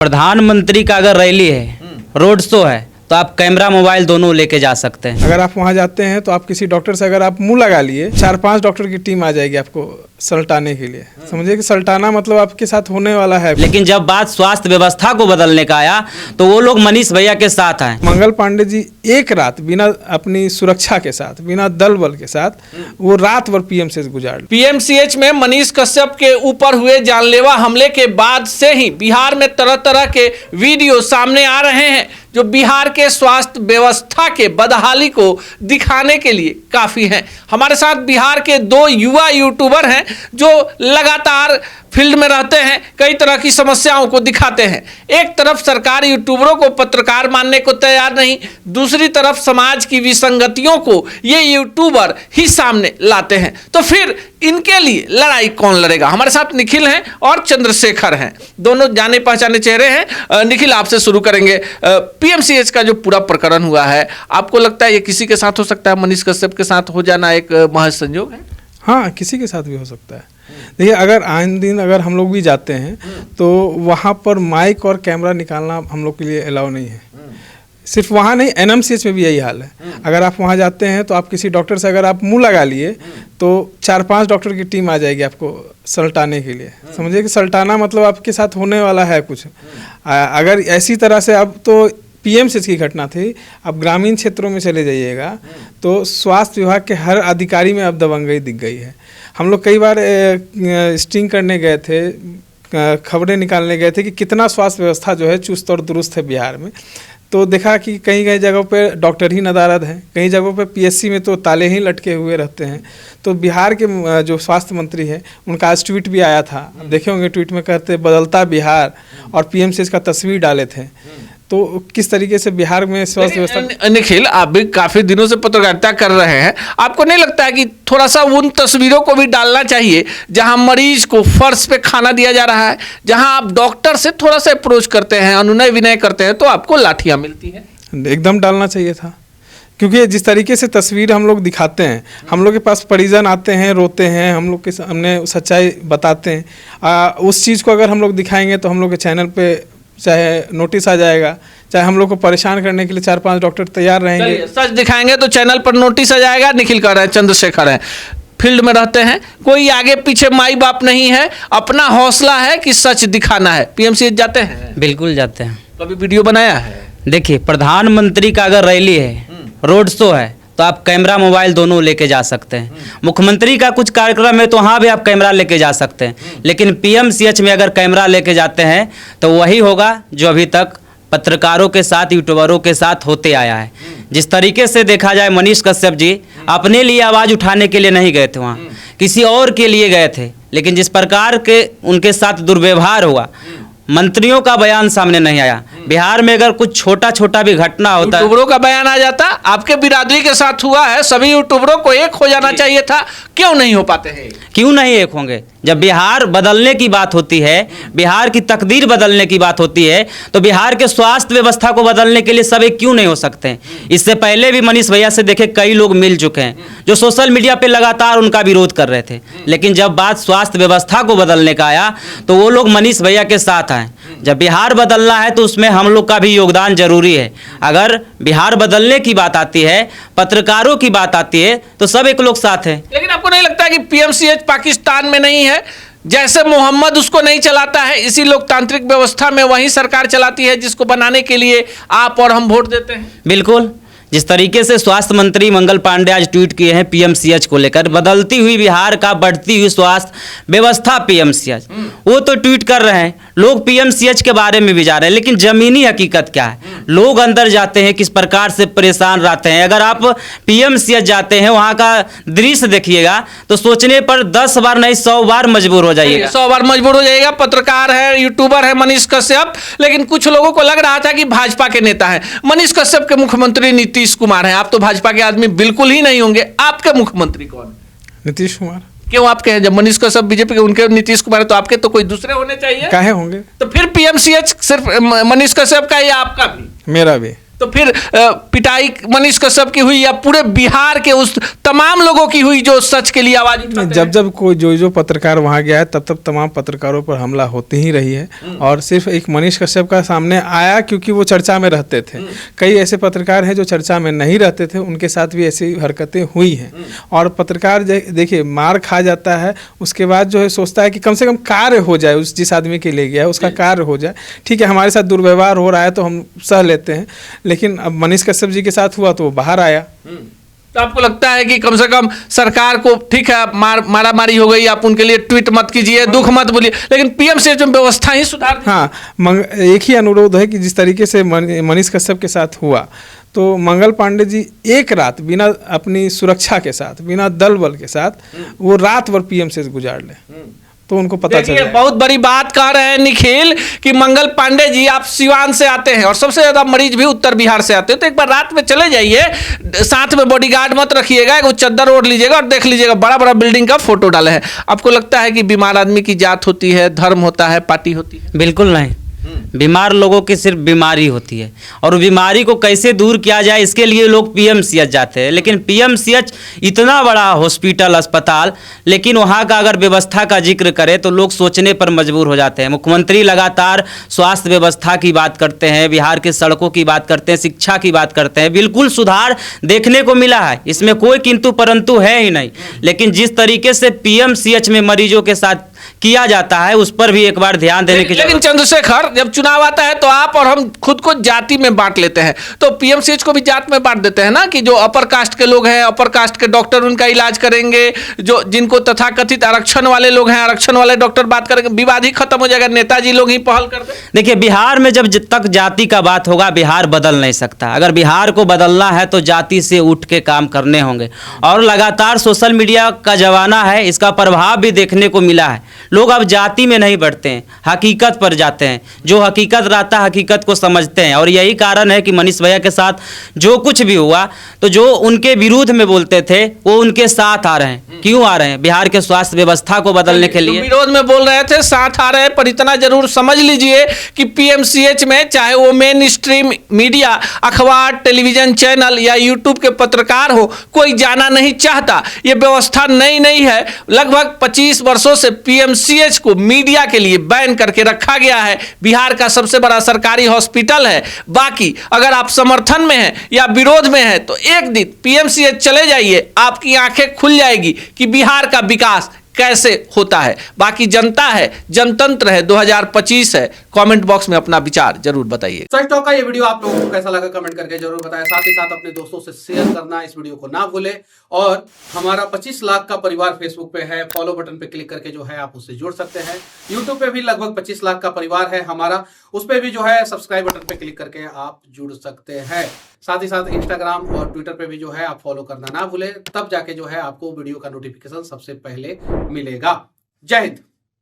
प्रधानमंत्री का अगर रैली है, रोड शो है, तो आप कैमरा मोबाइल दोनों लेके जा सकते हैं। अगर आप वहां जाते हैं तो आप किसी डॉक्टर से अगर आप मुंह लगा लिए 4-5 डॉक्टर की टीम आ जाएगी आपको सलटाने के लिए। समझिए कि सलटाना मतलब आपके साथ होने वाला है। लेकिन जब बात स्वास्थ्य व्यवस्था को बदलने का आया तो वो लोग मनीष भैया के साथ आए। मंगल पांडे जी एक रात बिना अपनी सुरक्षा के साथ, बिना दल बल के साथ वो रात भर पीएमसीएच गुजार। पीएमसीएच में मनीष कश्यप के ऊपर हुए जानलेवा हमले के बाद से ही बिहार में तरह तरह के वीडियो सामने आ रहे हैं जो बिहार के स्वास्थ्य व्यवस्था के बदहाली को दिखाने के लिए काफी हैं। हमारे साथ बिहार के 2 युवा यूट्यूबर हैं जो लगातार फील्ड में रहते हैं, कई तरह की समस्याओं को दिखाते हैं। एक तरफ सरकार यूट्यूबरों को पत्रकार मानने को तैयार नहीं, दूसरी तरफ समाज की विसंगतियों को ये यूट्यूबर ही सामने लाते हैं। तो फिर इनके लिए लड़ाई कौन लड़ेगा? हमारे साथ निखिल हैं और चंद्रशेखर हैं, दोनों जाने पहचाने चेहरे हैं। निखिल, आपसे शुरू करेंगे। पीएमसीएच का जो पूरा प्रकरण हुआ है, आपको लगता है ये किसी के साथ हो सकता है? मनीष कश्यप के साथ हो जाना एक महज संयोग है? हाँ, किसी के साथ भी हो सकता है। देखिए, अगर आए दिन अगर हम लोग भी जाते हैं तो वहाँ पर माइक और कैमरा निकालना हम लोग के लिए अलाउ नहीं है। सिर्फ वहाँ नहीं, एनएमसीएच में भी यही हाल है। अगर आप वहाँ जाते हैं तो आप किसी डॉक्टर से अगर आप मुंह लगा लिए तो 4-5 डॉक्टर की टीम आ जाएगी आपको सलटाने के लिए। समझिए कि सलटाना मतलब आपके साथ होने वाला है कुछ। अगर ऐसी तरह से, अब तो पीएमसीएच की घटना थी, अब ग्रामीण क्षेत्रों में चले जाइएगा तो स्वास्थ्य विभाग के हर अधिकारी में अब दबंगई दिख गई है। हम लोग कई बार स्टिंग करने गए थे, खबरें निकालने गए थे कि कितना स्वास्थ्य व्यवस्था जो है चुस्त और दुरुस्त है बिहार में। तो देखा कि कई कई जगहों पे डॉक्टर ही नदारद हैं, कई जगहों पे पीएससी में तो ताले ही लटके हुए रहते हैं। तो बिहार के जो स्वास्थ्य मंत्री हैं उनका आज ट्वीट भी आया था, देखे होंगे, ट्वीट में कहते बदलता बिहार और पीएमसीएच का तस्वीर डाले थे। तो किस तरीके से बिहार में स्वास्थ्य व्यवस्था। निखिल, आप भी काफी दिनों से पत्रकारिता कर रहे हैं, आपको नहीं लगता है कि थोड़ा सा उन तस्वीरों को भी डालना चाहिए जहां मरीज को फर्श पे खाना दिया जा रहा है, जहां आप डॉक्टर से थोड़ा सा अप्रोच करते हैं, अनुनय विनय करते हैं, तो आपको लाठियां मिलती हैं? एकदम डालना चाहिए था, क्योंकि जिस तरीके से तस्वीर हम लोग दिखाते हैं, हम लोग के पास परिजन आते हैं, रोते हैं, हम लोग के सामने सच्चाई बताते हैं। उस चीज़ को अगर हम लोग दिखाएंगे तो हम लोग के चैनल पे चाहे नोटिस आ जाएगा, चाहे हम लोग को परेशान करने के लिए 4-5 डॉक्टर तैयार रहेंगे। सच दिखाएंगे तो चैनल पर नोटिस आ जाएगा। निखिल कह रहे हैं, चंद्रशेखर हैं, फील्ड में रहते हैं, कोई आगे पीछे माई बाप नहीं है, अपना हौसला है कि सच दिखाना है। पीएमसीएच जाते हैं? बिल्कुल जाते हैं। कभी वीडियो बनाया है? देखिए, प्रधानमंत्री का अगर रैली है, रोड शो है, तो आप कैमरा मोबाइल दोनों लेके जा सकते हैं। मुख्यमंत्री का कुछ कार्यक्रम है तो वहाँ भी आप कैमरा लेके जा सकते हैं। लेकिन पीएमसीएच में अगर कैमरा लेके जाते हैं तो वही होगा जो अभी तक पत्रकारों के साथ, यूट्यूबरों के साथ होते आया है। जिस तरीके से देखा जाए, मनीष कश्यप जी अपने लिए आवाज़ उठाने के लिए नहीं गए थे, वहाँ किसी और के लिए गए थे। लेकिन जिस प्रकार के उनके साथ दुर्व्यवहार हुआ, मंत्रियों का बयान सामने नहीं आया। बिहार में अगर कुछ छोटा छोटा भी घटना होता है, यूट्यूबरों का बयान आ जाता। आपके बिरादरी के साथ हुआ है, सभी यूट्यूबरों को एक हो जाना चाहिए था, क्यों नहीं हो पाते हैं? क्यों नहीं एक होंगे? जब बिहार बदलने की बात होती है, बिहार की तकदीर बदलने की बात होती है, तो बिहार के स्वास्थ्य व्यवस्था को बदलने के लिए सब एक क्यों नहीं हो सकते हैं? इससे पहले भी मनीष भैया से देखे कई लोग मिल चुके हैं जो सोशल मीडिया पे लगातार उनका विरोध कर रहे थे। लेकिन जब बात स्वास्थ्य व्यवस्था को बदलने का आया तो वो लोग मनीष भैया के साथ आए। जब बिहार बदलना है तो उसमें हम लोग का भी योगदान जरूरी है। अगर बिहार बदलने की बात आती है, पत्रकारों की बात आती है, तो सब एक लोग साथ हैं। लेकिन आपको नहीं लगता कि पीएमसीएच पाकिस्तान में नहीं है? जैसे मोहम्मद उसको नहीं चलाता है, इसी लोकतांत्रिक व्यवस्था में वही सरकार चलाती है जिसको बनाने के लिए आप और हम वोट देते हैं। बिल्कुल, जिस तरीके से स्वास्थ्य मंत्री मंगल पांडे आज ट्वीट किए हैं पीएमसीएच को लेकर, बदलती हुई बिहार का बढ़ती हुई स्वास्थ्य व्यवस्था पीएमसीएच, वो तो ट्वीट कर रहे हैं। लोग पीएमसीएच के बारे में भी जा रहे हैं, लेकिन जमीनी हकीकत क्या है? लोग अंदर जाते हैं, किस प्रकार से परेशान रहते हैं। अगर आप पीएमसीएच जाते हैं, वहाँ का दृश्य देखिएगा तो सोचने पर 10 बार नहीं 100 बार मजबूर हो जाइएगा। 100 बार मजबूर हो जाएगा। पत्रकार है, यूट्यूबर है मनीष कश्यप, लेकिन कुछ लोगों को लग रहा था कि भाजपा के नेता है। मनीष कश्यप के मुख्यमंत्री नीतीश कुमार हैं। आप तो भाजपा के आदमी बिल्कुल ही नहीं होंगे, आपके मुख्यमंत्री कौन है? नीतीश कुमार। क्यों आपके हैं? जब मनीष कश्यप बीजेपी के, उनके नीतीश कुमार है, तो आपके तो कोई दूसरे होने चाहिए। काहे होंगे? तो फिर पीएमसीएच सिर्फ मनीष कश्यप का या आपका भी? मेरा भी। तो फिर पिटाई मनीष कश्यप की हुई या पूरे बिहार के उस तमाम लोगों की हुई जो सच के लिए आवाज उठाते हैं? जब कोई जो पत्रकार वहां गया है तब तमाम पत्रकारों पर हमला होती ही रही है। और सिर्फ एक मनीष कश्यप का सामने आया क्योंकि वो चर्चा में रहते थे। कई ऐसे पत्रकार हैं जो चर्चा में नहीं रहते थे, उनके साथ भी ऐसी हरकतें हुई हैं। और पत्रकार देखिए मार खा जाता है, उसके बाद जो है सोचता है कि कम से कम कार्य हो जाए, उस जिस आदमी के लिए गया है उसका कार्य हो जाए। ठीक है, हमारे साथ दुर्व्यवहार हो रहा है तो हम सह लेते हैं, लेकिन अब मनीष कश्यप जी के साथ हुआ तो वो बाहर आया। तो आपको लगता है कि कम से कम सरकार को ठीक है मारा मारी हो गई, आप उनके लिए ट्वीट मत कीजिए, दुख मत बोलिए, लेकिन पीएमसीएच में व्यवस्था ही सुधार। हाँ, एक ही अनुरोध है कि जिस तरीके से मनीष कश्यप के साथ हुआ तो मंगल पांडे जी एक रात बिना अपनी सुरक्षा के साथ, बिना दल बल के साथ वो रात भर पीएमसीएच गुजार ले तो उनको पता चले। बहुत बड़ी बात कह रहे हैं निखिल कि मंगल पांडे जी आप सिवान से आते हैं और सबसे ज्यादा मरीज भी उत्तर बिहार से आते हैं, तो एक बार रात में चले जाइए, साथ में बॉडीगार्ड मत रखिएगा, एक चद्दर ओढ़ लीजिएगा और देख लीजिएगा बड़ा बड़ा बिल्डिंग का फोटो डाले हैं। आपको लगता है कि बीमार आदमी की जात होती है, धर्म होता है, पार्टी होती है? बिल्कुल नहीं, बीमार लोगों की सिर्फ बीमारी होती है और बीमारी को कैसे दूर किया जाए इसके लिए लोग पीएमसीएच जाते हैं। लेकिन पीएमसीएच इतना बड़ा हॉस्पिटल अस्पताल, लेकिन वहाँ का अगर व्यवस्था का जिक्र करें तो लोग सोचने पर मजबूर हो जाते हैं। मुख्यमंत्री लगातार स्वास्थ्य व्यवस्था की बात करते हैं, बिहार के सड़कों की बात करते हैं, शिक्षा की बात करते हैं, बिल्कुल सुधार देखने को मिला है, इसमें कोई किंतु परंतु है ही नहीं। लेकिन जिस तरीके से पीएमसीएच में मरीजों के साथ किया जाता है उस पर भी एक बार ध्यान देने की। लेकिन चंद्रशेखर, जब चुनाव आता है तो आप और हम खुद को जाति में बांट लेते हैं, तो पीएमसीएच को भी जात में बांट देते हैं ना, कि जो अपर कास्ट के लोग हैं, अपर कास्ट के डॉक्टर उनका इलाज करेंगे, जो जिनको तथाकथित आरक्षण वाले लोग हैं, आरक्षण वाले डॉक्टर बात करेंगे, विवाद ही खत्म हो जाएगा, नेताजी लोग ही पहल कर दें। देखिए, बिहार में जब तक जाति का बात होगा बिहार बदल नहीं सकता। अगर बिहार को बदलना है तो जाति से उठ के काम करने होंगे। और लगातार सोशल मीडिया का जमाना है, इसका प्रभाव भी देखने को मिला है। लोग अब जाति में नहीं बढ़ते हैं, हकीकत पर जाते हैं। जो हकीकत रहता है हकीकत को समझते हैं। और यही कारण है कि मनीष भैया के साथ जो कुछ भी हुआ तो जो उनके विरुद्ध में बोलते थे वो उनके साथ आ रहे हैं। क्यों आ रहे हैं? बिहार के स्वास्थ्य व्यवस्था को बदलने के लिए। विरोध में बोल रहे थे, साथ आ रहे हैं, पर इतना जरूर समझ लीजिए कि पीएमसीएच में चाहे वो मेन स्ट्रीम मीडिया, अखबार, टेलीविजन चैनल या यूट्यूब के पत्रकार हो, कोई जाना नहीं चाहता। ये व्यवस्था नई नहीं है, लगभग 25 वर्षों से पीएमसीएच को मीडिया के लिए बैन करके रखा गया है। बिहार का सबसे बड़ा सरकारी हॉस्पिटल है। बाकी अगर आप समर्थन में हैं या विरोध में हैं तो एक दिन पीएमसीएच चले जाइए, आपकी आंखें खुल जाएगी कि बिहार का विकास कैसे होता है। बाकी जनता है, जनतंत्र है, 2025 है। कमेंट बॉक्स में अपना विचार जरूर बताइए। सच टॉक का ये वीडियो आप लोगों को कैसा लगा कमेंट करके जरूर बताएं। साथ ही साथ अपने दोस्तों से शेयर करना इस वीडियो को ना भूलें। और हमारा 25 लाख का परिवार फेसबुक पे है, फॉलो बटन पे क्लिक करके जो है आप उससे जुड़ सकते हैं। यूट्यूब पे भी लगभग 25 लाख का परिवार है हमारा, उस पे भी जो है सब्सक्राइब बटन पे क्लिक करके आप जुड़ सकते हैं। साथ ही साथ इंस्टाग्राम और ट्विटर पे भी जो है आप फॉलो करना ना भूलें, तब जाके जो है आपको वीडियो का नोटिफिकेशन सबसे पहले मिलेगा। जय हिंद।